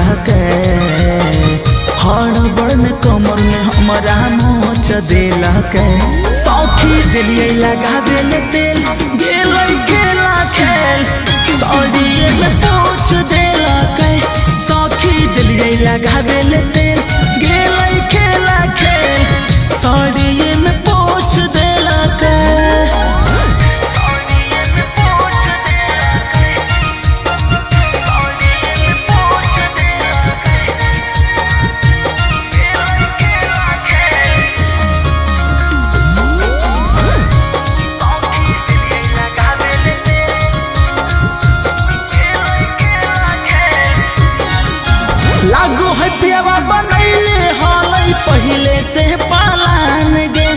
देला के हड़बड़ में कमर में हमारा मोच देला के सौखी दिलिए लगावे ले तेल गेल खेला खेल साड़िए में पोछ देला के सौखी दिलिए लगावे ले तेल गेल खेला खेल साड़िए में पोछ देला के लागो है पियावा बनैले हालै पहिले से पालान गे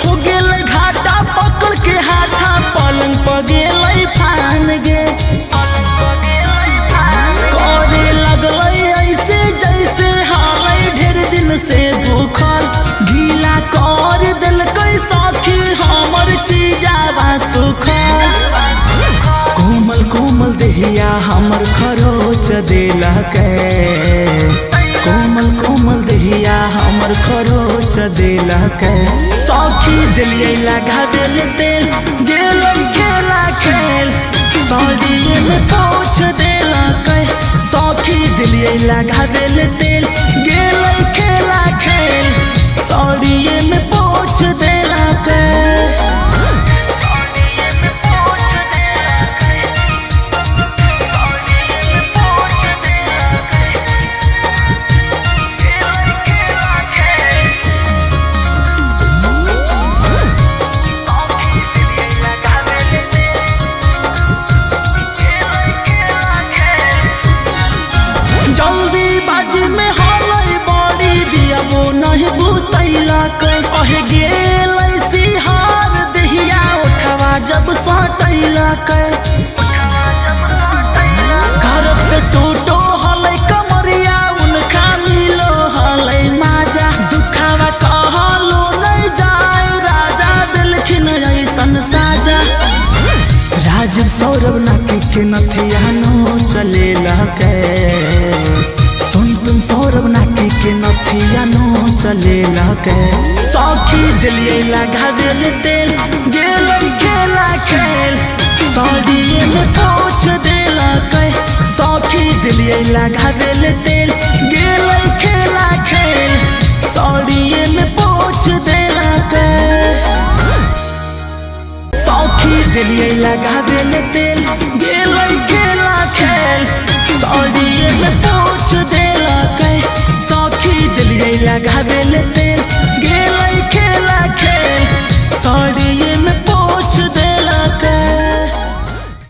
हो गेलै घाटा पकड़ के हाथा पलंग पर गेलै फान गे करे लगलै ऐसे जैसे हालै ढेर दिन से भूखल गीला कर देलकै सखी हमर चीजावा सुखल कोमल कोमल देहिया हमर खरोच देला के कोमल कोमल देहिया हमर खरोच देला के सौखी दिलिए लगावे ले तेल गेल खेला खेल साड़िए में पोछ देला के सौखी दिलिए लगावे ले तेल गेल खेला खेल साड़िए में पोछ देला के जल्दी बाजी में हालै बड़ी दिया वो नहीं बुतैला के अहे गेल सिहार दहिया उठवा जब सटैला के घर से टूटो हलै कमरिया उनका मिलो हलै माजा दुखावा कहलो नहीं जाए राजा दिलखिन ऐसन साजा राजीव सौरभ नाकी के नथिया नो चलेला के सौरभ नाकी के नथिया नो चलेला के सौखी दिलिए लगावे ले तेल गेल खेला खेल साड़िए में पोछ देला के सौखी दिलिए लगावे ले तेल गेल खेला खेल साड़िए में पोछ देला के सौखी दिलिए लगावे ले तेल गेल खेला खेल साड़िए में पोछ देला के सौखी दिलिए लगावे ले तेल गेल खेला खेल साड़ी